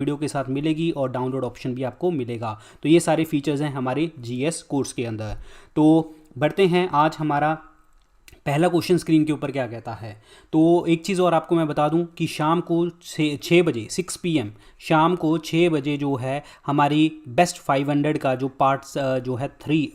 Video के साथ मिलेगी और डाउनलोड ऑप्शन भी आपको मिलेगा। तो ये सारे फीचर्स हैं हमारे जीएस कोर्स के अंदर। तो बढ़ते हैं, आज हमारा पहला क्वेश्चन स्क्रीन के ऊपर क्या कहता है। तो एक चीज़ और आपको मैं बता दूं कि शाम को 6 बजे 6 PM शाम को 6 बजे जो है हमारी बेस्ट 500 का जो पार्ट जो है 3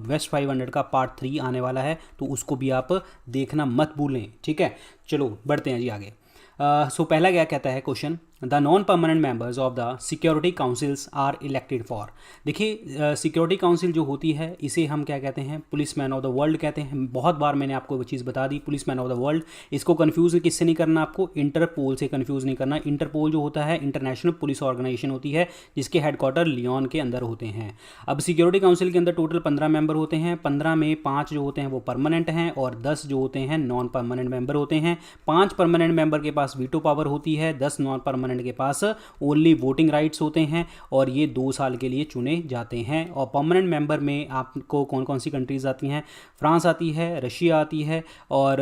बेस्ट 500 का पार्ट 3 आने वाला है, तो उसको भी आप देखना मत भूलें। ठीक है, चलो बढ़ते हैं जी आगे। सो पहला क्या कहता है question, the non permanent members of the security councils are elected for. देखिए सिक्योरिटी काउंसिल जो होती है इसे हम क्या कहते हैं, policeman of the world कहते हैं। बहुत बार मैंने आपको वो चीज़ बता दी, policeman of the world. इसको कन्फ्यूज़ किससे नहीं करना, आपको इंटरपोल से कन्फ्यूज़ नहीं करना। इंटरपोल जो होता है इंटरनेशनल पुलिस ऑर्गेनाइजेशन होती है, जिसके हेडक्वार्टर लियोन के अंदर होते हैं। अब सिक्योरिटी काउंसिल के अंदर टोटल 15 मेंबर होते हैं। 15 में 5 जो होते हैं वो परमानेंट हैं और 10 जो होते हैं नॉन परमानेंट मेंबर होते हैं। 5 परमानेंट मेंबर के पास वीटो पावर होती है, 10 नॉन परमानेंट के पास ओनली वोटिंग राइट्स होते हैं और ये 2 साल के लिए चुने जाते हैं। और परमानेंट मेंबर में आपको कौन कौन सी कंट्रीज आती हैं, फ्रांस आती है, रशिया आती है और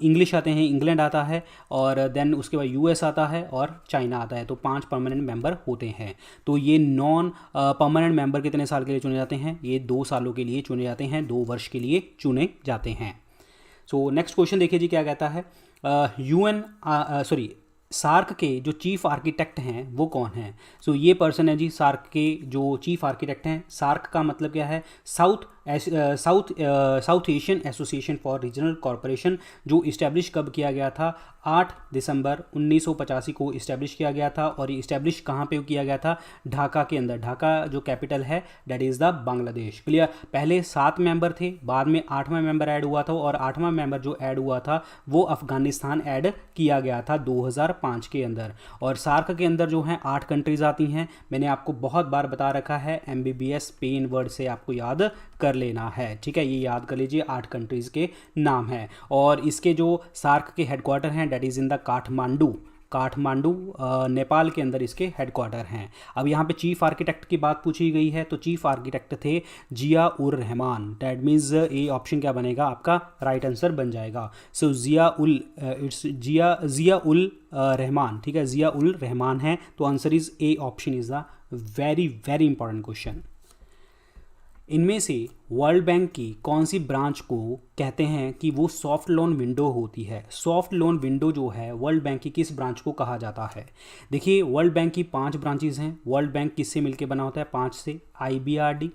इंग्लिश आते हैं, इंग्लैंड आता है और देन उसके बाद यूएस आता है और चाइना आता है। तो 5 परमानेंट मेंबर होते हैं। तो ये नॉन परमानेंट मेंबर कितने साल के लिए चुने जाते हैं, ये 2 सालों के लिए चुने जाते हैं, 2 वर्ष के लिए चुने जाते हैं। सो नेक्स्ट क्वेश्चन देखिए जी क्या कहता है। सार्क के जो चीफ आर्किटेक्ट हैं वो कौन हैं। सो ये पर्सन है जी सार्क के जो चीफ आर्किटेक्ट हैं। सार्क का मतलब क्या है, south Asian association for regional corporation, जो इस्टेब्लिश कब किया गया था, 8 दिसंबर 1985 को इस्टेब्लिश किया गया था। और ये इस्टेब्लिश कहाँ पे किया गया था, ढाका के अंदर। ढाका जो कैपिटल है that is the Bangladesh. Clear, पहले 7 मेंबर थे, बाद में 8वां मेंबर ऐड हुआ था और 8वां मेंबर जो ऐड हुआ था वो अफगानिस्तान ऐड किया गया था 2005 के अंदर। और सार्क के अंदर जो है 8 कंट्रीज आती हैं। मैंने आपको बहुत बार बता रखा है, MBBS पेन वर्ड से आपको याद कर लेना है। ठीक है, ये याद कर लीजिए, 8 कंट्रीज़ के नाम हैं। और इसके जो सार्क के हेडक्वार्टर हैं that is in the Kathmandu Nepal के अंदर इसके हेडक्वार्टर हैं। अब यहाँ पे चीफ आर्किटेक्ट की बात पूछी गई है, तो चीफ आर्किटेक्ट थे जिया उर Rahman. That means A option क्या बनेगा आपका, राइट आंसर बन जाएगा। सो जिया उल रहमान। ठीक है, जिया उल रहमान है, तो answer is A option is the very very important question. इनमें से वर्ल्ड बैंक की कौन सी ब्रांच को कहते हैं कि वो सॉफ्ट लोन विंडो होती है। सॉफ्ट लोन विंडो जो है वर्ल्ड बैंक की किस ब्रांच को कहा जाता है। देखिए वर्ल्ड बैंक की 5 ब्रांचेज हैं। वर्ल्ड बैंक किससे मिलकर बना होता है, 5 से। IBRD,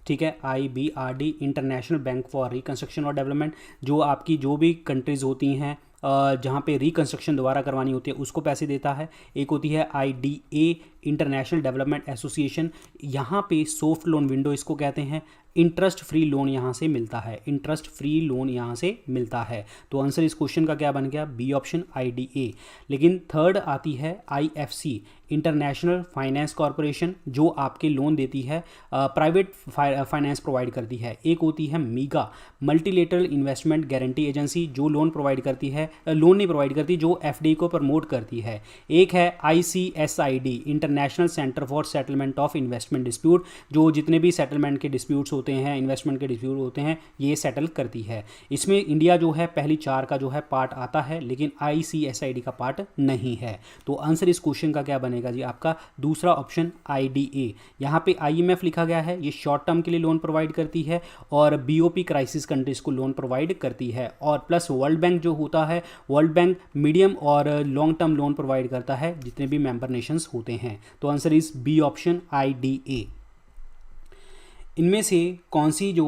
ठीक है, IBRD international bank for reconstruction और डेवलपमेंट, जो आपकी जो भी कंट्रीज़ होती हैं जहाँ पे रिकंस्ट्रक्शन दोबारा करवानी होती है उसको पैसे देता है। एक होती है IDA इंटरनेशनल डेवलपमेंट एसोसिएशन, यहाँ पे सॉफ्ट लोन विंडो इसको कहते हैं। इंटरेस्ट फ्री लोन यहाँ से मिलता है, इंटरेस्ट फ्री लोन यहाँ से मिलता है। तो आंसर इस क्वेश्चन का क्या बन गया, बी ऑप्शन IDA। लेकिन थर्ड आती है IFC इंटरनेशनल फाइनेंस कॉरपोरेशन, जो आपके लोन देती है, प्राइवेट फाइनेंस प्रोवाइड करती है। एक होती है मीगा मल्टीलेटरल इन्वेस्टमेंट गारंटी एजेंसी, जो लोन प्रोवाइड करती है, लोन नहीं प्रोवाइड करती, जो FDI को प्रमोट करती है। एक है ICSID international centre for settlement of investment dispute, जो जितने भी सेटलमेंट के डिस्प्यूट्स होते हैं, इन्वेस्टमेंट के डिस्प्यूट होते हैं, ये सेटल करती है। इसमें इंडिया जो है पहली 4 का जो है पार्ट आता है, लेकिन ICSID का पार्ट नहीं है। तो आंसर इस क्वेश्चन का क्या बनेगा जी आपका, दूसरा ऑप्शन IDA। यहाँ पे IMF लिखा गया है, ये शॉर्ट टर्म के लिए लोन प्रोवाइड करती है और BOP क्राइसिस कंट्रीज को लोन प्रोवाइड करती है। और प्लस वर्ल्ड बैंक जो होता है, वर्ल्ड बैंक मीडियम और लॉन्ग टर्म लोन प्रोवाइड करता है जितने भी मेंबर नेशंस होते हैं। तो answer is B option IDA। इनमें से कौन सी जो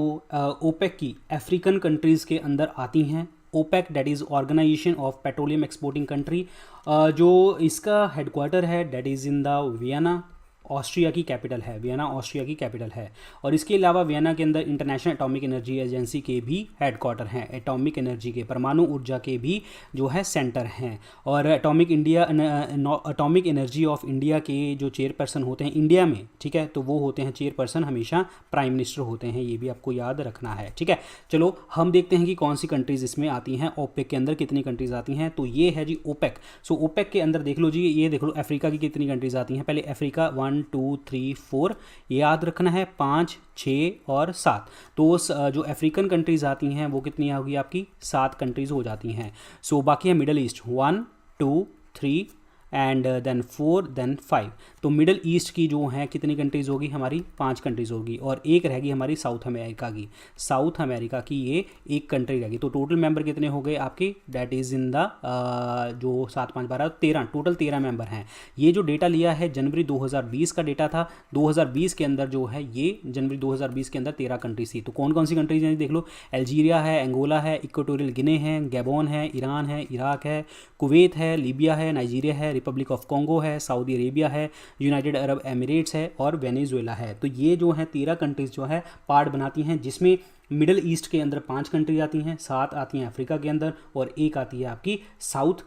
ओपेक की अफ्रीकन कंट्रीज़ के अंदर आती हैं। OPEC that is organisation of petroleum exporting country, जो इसका हेडक्वार्टर है that is in the Vienna, Austria की कैपिटल है, वियना ऑस्ट्रिया की कैपिटल है। और इसके अलावा वियना के अंदर इंटरनेशनल एटॉमिक एनर्जी एजेंसी के भी हेडक्वार्टर हैं, एटॉमिक एनर्जी के, परमाणु ऊर्जा के भी जो है सेंटर हैं। और एटॉमिक एनर्जी ऑफ इंडिया के जो चेयरपर्सन होते हैं इंडिया में, ठीक है, तो वो होते हैं चेयरपर्सन हमेशा प्राइम मिनिस्टर होते हैं, ये भी आपको याद रखना है। ठीक है, चलो हम देखते हैं कि कौन सी कंट्रीज़ इसमें आती हैं। ओपेक के अंदर कितनी कंट्रीज़ आती हैं, तो ये है जी ओपेक। सो ओपेक के अंदर देख लो जी, ये देख लो अफ्रीका की कितनी कंट्रीज़ आती हैं। पहले अफ्रीका 1 2 3 4 याद रखना है, 5 6 और 7। तो जो अफ्रीकन कंट्रीज़ आती हैं वो कितनी होगी आपकी, 7 कंट्रीज़ हो जाती हैं। सो बाकी है middle east 1 2 3 and then 4 then 5। तो मिडल ईस्ट की जो हैं कितनी कंट्रीज़ होगी हमारी, 5 कंट्रीज़ होगी, और एक रहेगी हमारी साउथ अमेरिका की। साउथ अमेरिका की ये एक कंट्री रहेगी। तो टोटल मेंबर कितने हो गए आपके, डैट इज़ इन द जो 7 5 12 13, टोटल 13 मेंबर हैं। ये जो डेटा लिया है जनवरी 2020 का डेटा था। 2020 के अंदर जो है ये जनवरी 2020 के अंदर 13 कंट्रीज थी। तो कौन कौन सी कंट्रीज हैं देख लो, अल्जीरिया है, एंगोला है, इक्वाटोरियल गिने है, गैबोन है, ईरान है, इराक है, कुवैत है, लीबिया है, नाइजीरिया है, रिपब्लिक ऑफ कॉन्गो है, सऊदी अरेबिया है, यूनाइटेड अरब एमिरेट्स है और वेनेजुएला है। तो ये जो है 13 कंट्रीज जो है पार्ट बनाती हैं, जिसमें मिडल ईस्ट के अंदर 5 कंट्री आती हैं, 7 आती हैं अफ्रीका के अंदर और एक आती है आपकी साउथ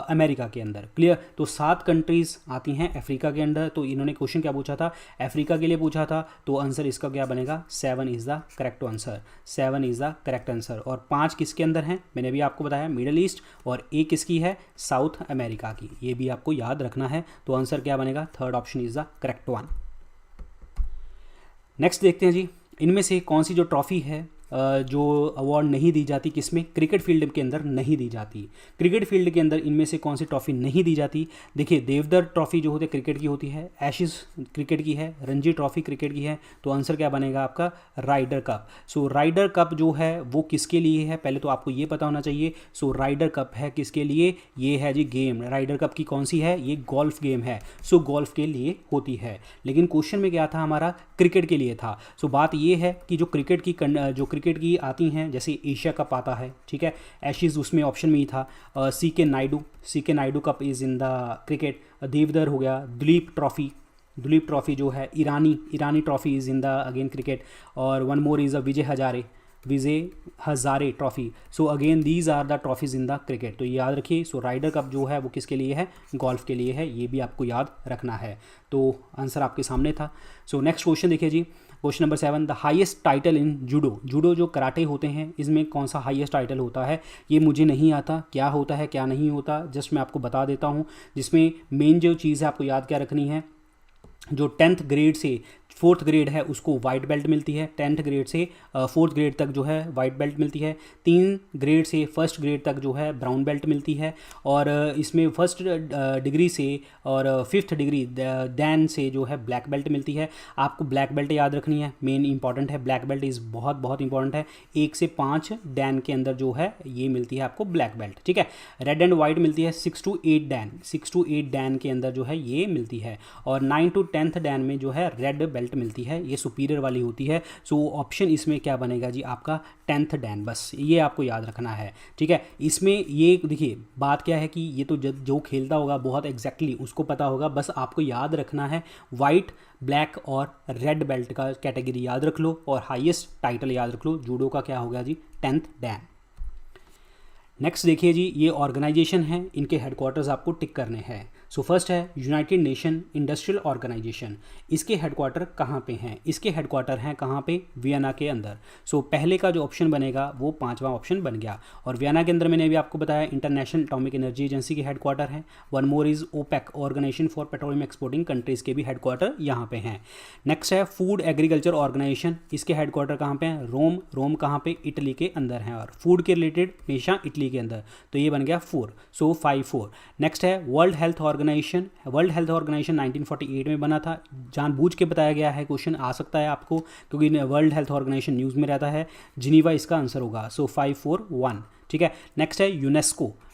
अमेरिका के अंदर। क्लियर। तो 7 कंट्रीज आती हैं अफ्रीका के अंदर। तो इन्होंने क्वेश्चन क्या पूछा था, अफ्रीका के लिए पूछा था, तो आंसर इसका क्या बनेगा, 7 is the correct answer. 7 is the correct answer. और 5 किसके अंदर हैं, मैंने भी आपको बताया मिडल ईस्ट, और एक किसकी है, साउथ अमेरिका की। ये भी आपको याद रखना है। तो आंसर क्या बनेगा, third option is the correct one. Next देखते हैं जी, इनमें से कौन सी जो ट्रॉफी है जो अवार्ड नहीं दी जाती, किसमें, क्रिकेट फील्ड के अंदर नहीं दी जाती। क्रिकेट फील्ड के अंदर इनमें से कौन सी ट्रॉफी नहीं दी जाती। देखिए, देवधर ट्रॉफी जो होती है क्रिकेट की होती है, एशिज क्रिकेट की है, रणजी ट्रॉफी क्रिकेट की है। तो आंसर क्या बनेगा आपका, राइडर कप। सो राइडर कप जो है वो किसके लिए है, पहले तो आपको ये पता होना चाहिए। सो राइडर कप है किसके लिए, ये है जी गेम। राइडर कप की कौन सी है, ये गोल्फ गेम है। सो गोल्फ के लिए होती है, लेकिन क्वेश्चन में क्या था हमारा, क्रिकेट के लिए था। सो बात ये है कि जो क्रिकेट की आती हैं, जैसे एशिया कप आता है, ठीक है, एशिज उसमें ऑप्शन में ही था। C K Naidu cup is in the cricket. Deodhar हो गया, दुलीप ट्रॉफी जो है Irani trophy is in the again cricket. और one more is a Vijay Hazare trophy. So again these are the trophies in the cricket. तो ये याद रखिए। सो राइडर कप जो है वो किसके लिए है, गोल्फ के लिए है। ये भी आपको याद रखना है। तो आंसर आपके सामने था। सो नेक्स्ट क्वेश्चन देखिए जी, question number 7, the highest title in judo जो कराटे होते हैं, इसमें कौन सा हाईएस्ट टाइटल होता है। ये मुझे नहीं आता, क्या होता है क्या नहीं होता, जस्ट मैं आपको बता देता हूँ। जिसमें मेन जो चीज़ है आपको याद क्या रखनी है, जो 10th ग्रेड से 4th ग्रेड है उसको वाइट बेल्ट मिलती है। 10th ग्रेड से 4th ग्रेड तक जो है वाइट बेल्ट मिलती है। 3 ग्रेड से 1st ग्रेड तक जो है ब्राउन बेल्ट मिलती है। और इसमें 1st डिग्री से और 5th डिग्री दैन से जो है ब्लैक बेल्ट मिलती है। आपको ब्लैक बेल्ट याद रखनी है, मेन इंपॉर्टेंट है। ब्लैक बेल्ट इज़ बहुत बहुत इंपॉर्टेंट है। 1 से 5 दैन के अंदर जो है ये मिलती है आपको ब्लैक बेल्ट, ठीक है। रेड एंड वाइट मिलती है 6 to 8 दैन के अंदर जो है ये मिलती है। और 9 to 10th दैन में जो है रेड बेल्ट मिलती है, ये सुपीरियर वाली होती है। सो ऑप्शन इसमें क्या बनेगा जी आपका 10th डैन, बस ये आपको याद रखना है, ठीक है। इसमें ये देखिए बात क्या है कि ये तो जो खेलता होगा बहुत एग्जैक्टली उसको पता होगा, बस आपको याद रखना है वाइट, ब्लैक और रेड बेल्ट का कैटेगरी याद रख लो और हाईएस्ट टाइटल याद रख लो। जूडो का क्या होगा जी 10th डैन। नेक्स्ट देखिए जी, ये ऑर्गेनाइजेशन है, इनके हेडक्वार्टर्स आपको टिक करने हैं। सो फर्स्ट है यूनाइटेड नेशन इंडस्ट्रियल ऑर्गेनाइजेशन। इसके हेडक्वार्टर कहाँ पे हैं, इसके हेडक्वार्टर हैं कहाँ पे, वियना के अंदर। सो पहले का जो ऑप्शन बनेगा वो 5वां ऑप्शन बन गया। और वियना के अंदर मैंने भी आपको बताया इंटरनेशनल एटॉमिक एनर्जी एजेंसी के हेडक्वार्टर हैं। One more is OPEC, organisation for petroleum exporting countries के भी हेडक्वार्टर यहाँ पे हैं। नेक्स्ट है फूड एग्रीकल्चर ऑर्गेनाइजेशन, इसके हेडक्वार्टर कहाँ पे हैं, रोम कहाँ पे, इटली के अंदर हैं। और फूड के रिलेटेड हमेशा इटली के अंदर, तो ये बन गया 4। सो 5-4। नेक्स्ट है वर्ल्ड हेल्थ ऑर्गेनाइजेशन 1948 में बना था। जानबूझ के बताया गया है, क्वेश्चन आ सकता है आपको क्योंकि वर्ल्ड हेल्थ ऑर्गेनाइजेशन न्यूज़ में रहता है। जिनीवा इसका आंसर होगा। सो 5-4-1, ठीक है। नेक्स्ट है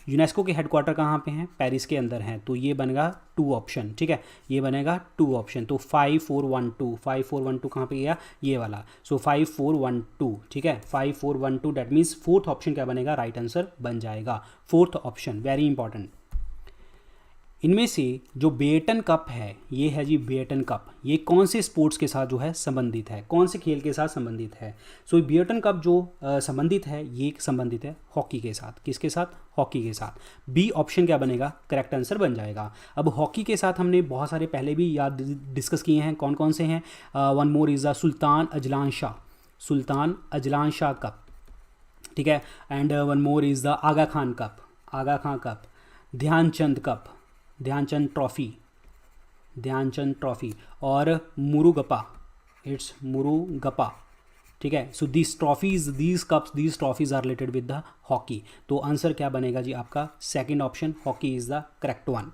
यूनेस्को के हेडक्वार्टर कहाँ पे हैं, पेरिस के अंदर हैं। तो ये बनेगा 2 ऑप्शन, ठीक है, ये बनेगा 2 ऑप्शन। तो 5-4-1-2 कहाँ पे गया, ये वाला। सो 5-4-1-2, ठीक है, 5-4-1-2 डैट मीन्स 4th ऑप्शन क्या बनेगा, राइट आंसर बन जाएगा। 4th option very important. इनमें से जो बेटन कप है, ये है जी बेटन कप, ये कौन से स्पोर्ट्स के साथ जो है संबंधित है, कौन से खेल के साथ संबंधित है। सो बेटन कप जो संबंधित है ये संबंधित है हॉकी के साथ। किसके साथ, हॉकी के साथ। बी ऑप्शन क्या बनेगा, करेक्ट आंसर बन जाएगा। अब हॉकी के साथ हमने बहुत सारे पहले भी याद डिस्कस किए हैं, कौन कौन से हैं। One more is the Sultan Azlan Shah cup, ठीक है। And one more is the Aga Khan cup, Dhyan Chand cup, Dhyan Chand trophy और मुरुगपा, इट्स मुरुगपा, ठीक है। So these trophies are related with the hockey. तो आंसर क्या बनेगा जी आपका, second option hockey is the correct one.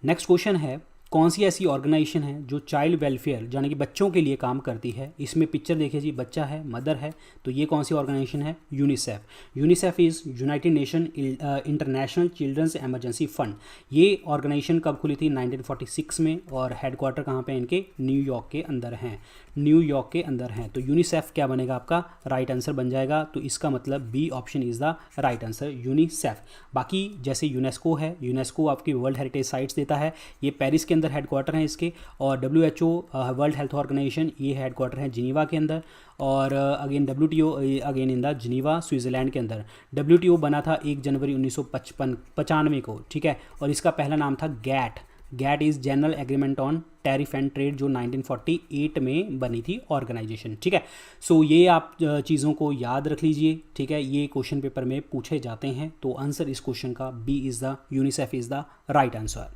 Next question है, कौन सी ऐसी ऑर्गेनाइजेशन है जो चाइल्ड वेलफेयर यानी कि बच्चों के लिए काम करती है। इसमें पिक्चर देखिए जी, बच्चा है, मदर है, तो ये कौन सी ऑर्गेनाइजेशन है? UNICEF. UNICEF is united nation international children's emergency fund. ये ऑर्गेनाइजेशन कब खुली थी? 1946 में, और हेडक्वार्टर कहाँ पे इनके? न्यूयॉर्क के अंदर हैं, न्यूयॉर्क के अंदर हैं। तो यूनिसेफ क्या बनेगा आपका? राइट आंसर बन जाएगा। तो इसका मतलब B option is the right answer, UNICEF. बाकी जैसे यूनेस्को है, यूनेस्को आपकी वर्ल्ड हेरिटेज साइट्स देता है, ये पेरिस के अंदर हेडक्वार्टर हैं इसके। और WHO वर्ल्ड हेल्थ ऑर्गेनाइजेशन, ये हेडक्वार्टर है जिनीवा के अंदर। और again WTO again in the Geneva, Switzerland के अंदर। WTO बना था 1 जनवरी 1995 को, ठीक है। और इसका पहला नाम था GATT. GATT is general agreement on tariff and trade, जो 1948 में बनी थी ऑर्गेनाइजेशन, ठीक है। सो ये आप चीज़ों को याद रख लीजिए, ठीक है। ये क्वेश्चन पेपर में पूछे जाते हैं। तो आंसर इस क्वेश्चन का B is the UNICEF is the right answer.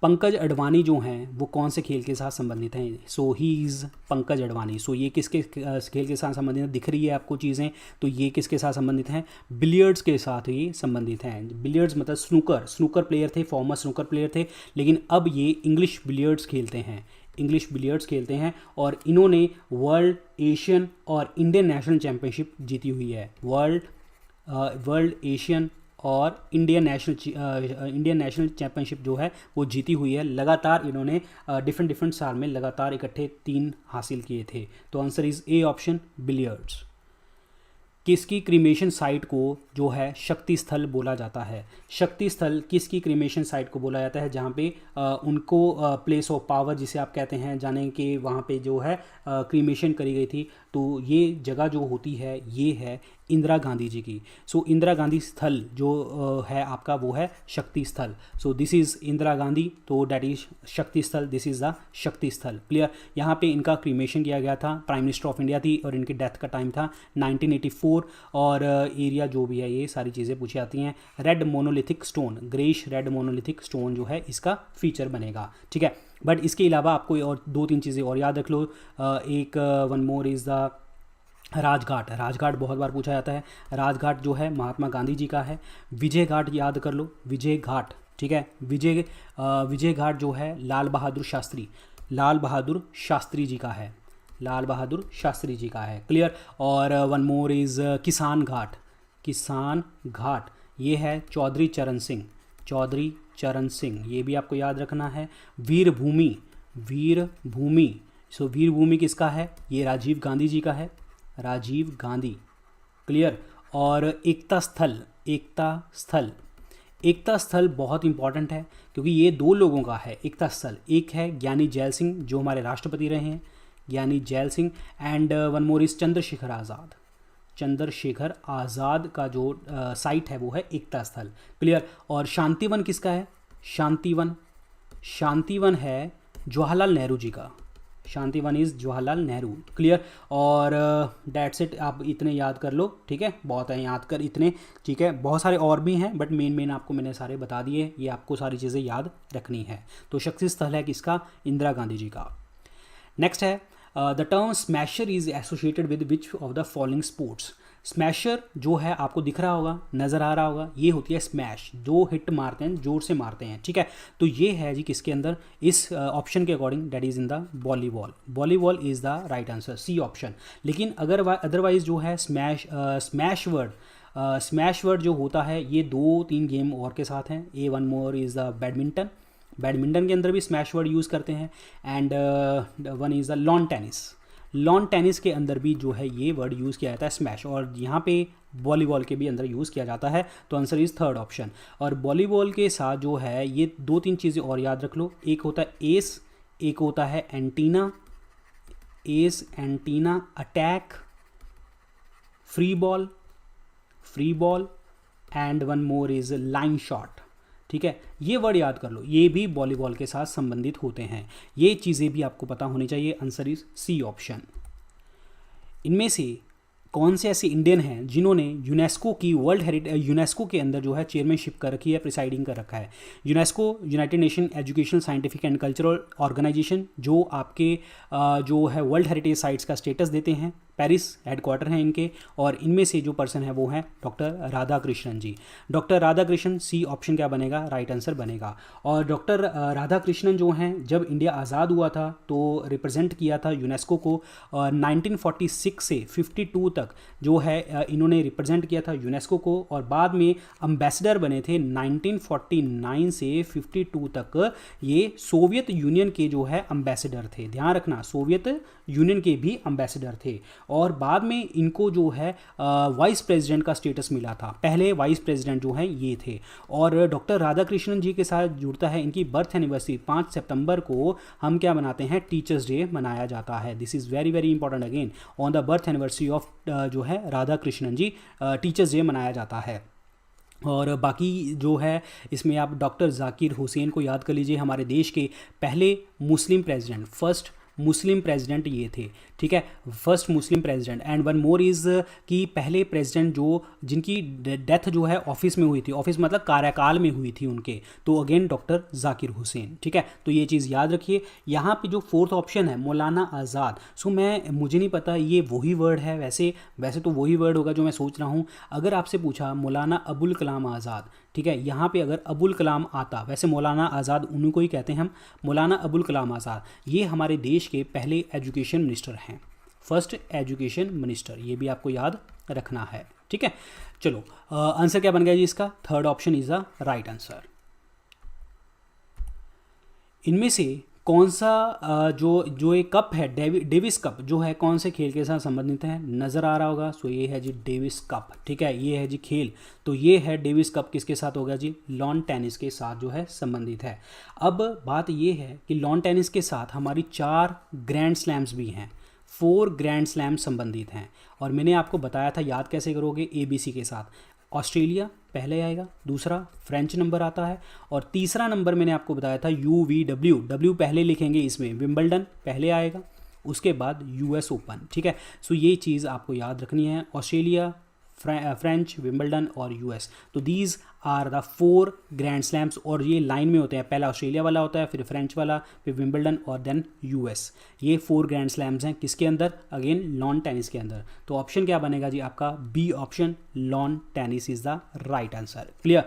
Pankaj Advani जो हैं वो कौन से खेल के साथ संबंधित हैं? सो ही इज़ पंकज अडवाणी। सो ये किसके खेल के साथ संबंधित है? दिख रही है आपको चीज़ें, तो ये किसके साथ संबंधित हैं? बिलियर्ड्स के साथ ये संबंधित हैं। बिलियर्ड्स मतलब स्नूकर प्लेयर थे, फॉर्मर स्नूकर प्लेयर थे, लेकिन अब ये इंग्लिश बिलियर्ड्स खेलते हैं, इंग्लिश बिलियर्ड्स खेलते हैं। और इन्होंने वर्ल्ड, एशियन और इंडियन नेशनल चैम्पियनशिप जीती हुई है। वर्ल्ड, एशियन और इंडियन नेशनल चैम्पियनशिप जो है वो जीती हुई है। लगातार इन्होंने डिफरेंट साल में लगातार इकट्ठे 3 हासिल किए थे। तो answer is A option, billiards. किसकी क्रीमेशन साइट को जो है शक्ति स्थल बोला जाता है? शक्ति स्थल किसकी क्रीमेशन साइट को बोला जाता है? जहाँ पे उनको प्लेस ऑफ पावर जिसे आप कहते हैं, जाने के वहाँ पे जो है क्रीमेशन करी गई थी। तो ये जगह जो होती है ये है इंदिरा गांधी जी की। सो इंदिरा गांधी स्थल जो है आपका वो है शक्ति स्थल। So this is Indira Gandhi, तो डैट इज शक्ति स्थल, दिस इज़ द शक्ति स्थल। क्लियर। यहाँ पे इनका क्रीमेशन किया गया था, प्राइम मिनिस्टर ऑफ इंडिया थी, और इनकी डेथ का टाइम था 1984। और एरिया जो भी है ये सारी चीज़ें पूछी जाती हैं। Red monolithic stone, greyish red monolithic stone जो है इसका फीचर बनेगा, ठीक है। बट इसके अलावा आपको और 2-3 चीज़ें और याद रख लो। एक one more is the Rajghat. Rajghat बहुत बार पूछा जाता है। राजघाट जो है महात्मा गांधी जी का है। विजय घाट याद कर लो, विजय घाट, ठीक है। विजय घाट जो है लाल बहादुर शास्त्री जी का है, लाल बहादुर शास्त्री जी का है। क्लियर। और वन मोर इज़ किसान घाट, ये है चौधरी चरण सिंह, ये भी आपको याद रखना है। वीरभूमि, सो वीरभूमि किसका है? ये राजीव गांधी जी का है, राजीव गांधी। क्लियर। और एकता स्थल बहुत इंपॉर्टेंट है क्योंकि ये 2 लोगों का है एकता स्थल। एक है ज्ञानी जैल सिंह जो हमारे राष्ट्रपति रहे हैं, Giani Zail Singh. And one more is Chandrashekhar Azad का जो साइट है वो है एकता स्थल। क्लियर। और शांतिवन किसका है? शांतिवन है जवाहरलाल नेहरू जी का, शांतिवन इज़ जवाहरलाल नेहरू। क्लियर। और डेट्स इट, आप इतने याद कर लो, ठीक है। बहुत है याद कर इतने, ठीक है। बहुत सारे और भी हैं बट मेन आपको मैंने सारे बता दिए, ये आपको सारी चीज़ें याद रखनी है। तो शक्ति स्थल है किसका? इंदिरा गांधी जी का। नेक्स्ट है the term smasher is associated with which of the following sports. Smasher जो है आपको दिख रहा होगा, नज़र आ रहा होगा, ये होती है स्मैश, जो हिट मारते हैं, जोर से मारते हैं, ठीक है। तो ये है जी किसके अंदर? इस ऑप्शन के according that is in the volleyball is the right answer, C option. लेकिन अगर अदरवाइज जो है स्मैश वर्ड जो होता है ये 2-3 गेम और के साथ हैं। A one more is the badminton के अंदर भी स्मैश वर्ड यूज़ करते हैं। And one is the lawn tennis के अंदर भी जो है ये वर्ड यूज़ किया जाता है स्मैश, और यहाँ पे वॉलीबॉल के भी अंदर यूज़ किया जाता है। तो आंसर इज़ 3rd ऑप्शन। और वॉलीबॉल के साथ जो है ये 2-3 चीज़ें और याद रख लो। एक होता है एस, एक होता है antenna, attack, free ball and one more is line shot, ठीक है। ये वर्ड याद कर लो, ये भी वॉलीबॉल के साथ संबंधित होते हैं। ये चीज़ें भी आपको पता होनी चाहिए। Answer is C option. इनमें से कौन से ऐसे इंडियन हैं जिन्होंने यूनेस्को के अंदर जो है चेयरमैनशिप कर रखी है, प्रिसाइडिंग कर रखा है? UNESCO united nation educational, scientific and cultural organisation, जो आपके जो है वर्ल्ड हेरिटेज साइट्स का स्टेटस देते हैं, पेरिस हेडक्वार्टर हैं इनके, और इनमें से जो पर्सन है वो है डॉक्टर राधाकृष्णन जी। डॉक्टर राधाकृष्णन, सी ऑप्शन क्या बनेगा, राइट आंसर बनेगा। और डॉक्टर राधाकृष्णन जो हैं, जब इंडिया आज़ाद हुआ था तो रिप्रेजेंट किया था यूनेस्को को, 1946 से 52 तक जो है इन्होंने रिप्रेजेंट किया था यूनेस्को को, और बाद में अम्बेसडर बने थे 1949 से 52 तक। ये सोवियत यूनियन के जो है अम्बेसडर थे, ध्यान रखना, सोवियत यूनियन के भी अम्बेसडर थे। और बाद में इनको जो है वाइस प्रेसिडेंट का स्टेटस मिला था, पहले वाइस प्रेसिडेंट जो है ये थे। और डॉक्टर राधाकृष्णन जी के साथ जुड़ता है इनकी बर्थ एनिवर्सरी, 5 सितंबर को हम क्या मनाते हैं, टीचर्स डे मनाया जाता है। This is very very important, again on the birth anniversary of जो है राधाकृष्णन जी टीचर्स डे मनाया जाता है। और बाकी जो है इसमें आप डॉक्टर जाकिर हुसैन को याद कर लीजिए, हमारे देश के पहले मुस्लिम प्रेसिडेंट, फर्स्ट मुस्लिम प्रेसिडेंट ये थे, ठीक है, first Muslim president. And one more is कि पहले प्रेसिडेंट जो जिनकी डेथ जो है ऑफिस में हुई थी, ऑफिस मतलब कार्यकाल में हुई थी उनके, तो अगेन डॉक्टर जाकिर हुसैन, ठीक है। तो ये चीज़ याद रखिए। यहाँ पे जो फोर्थ ऑप्शन है मौलाना आज़ाद, सो मुझे नहीं पता ये वही वर्ड है, वैसे तो वही वर्ड होगा जो मैं सोच रहा हूँ। अगर आपसे पूछा मौलाना अबुल कलाम आज़ाद, ठीक है, यहाँ पे अगर अबुल कलाम आता, वैसे मौलाना आज़ाद उन्हीं को ही कहते हैं हम, मौलाना अबुल कलाम आज़ाद, ये हमारे देश के पहले एजुकेशन मिनिस्टर हैं, फर्स्ट एजुकेशन मिनिस्टर, ये भी आपको याद रखना है, ठीक है। चलो आंसर क्या बन गया जी इसका, third option is the right answer. इनमें से कौन सा जो एक कप है, डेविस कप जो है, कौन से खेल के साथ संबंधित है, नज़र आ रहा होगा। सो ये है जी डेविस कप, ठीक है, ये है जी खेल। तो ये है डेविस कप, किसके साथ होगा जी, लॉन टेनिस के साथ जो है संबंधित है। अब बात ये है कि लॉन टेनिस के साथ हमारी 4 ग्रैंड स्लैम्स भी हैं, 4 ग्रैंड स्लैम संबंधित हैं। और मैंने आपको बताया था, याद कैसे करोगे, ABC के साथ। ऑस्ट्रेलिया पहले आएगा, दूसरा फ्रेंच नंबर आता है, और तीसरा नंबर मैंने आपको बताया था UVW, W पहले लिखेंगे इसमें, विंबलडन पहले आएगा, उसके बाद US ओपन, ठीक है। सो ये चीज़ आपको याद रखनी है, ऑस्ट्रेलिया, फ्रेंच, विंबलडन और US। तो these are the 4 grand slams, और ये लाइन में होते हैं, पहला ऑस्ट्रेलिया वाला होता है, फिर फ्रेंच वाला, फिर विंबलडन और देन US। ये 4 ग्रैंड स्लैम्स हैं किसके अंदर, अगेन लॉन टेनिस के अंदर। तो ऑप्शन क्या बनेगा जी आपका, B option, lawn tennis is the right answer. Clear.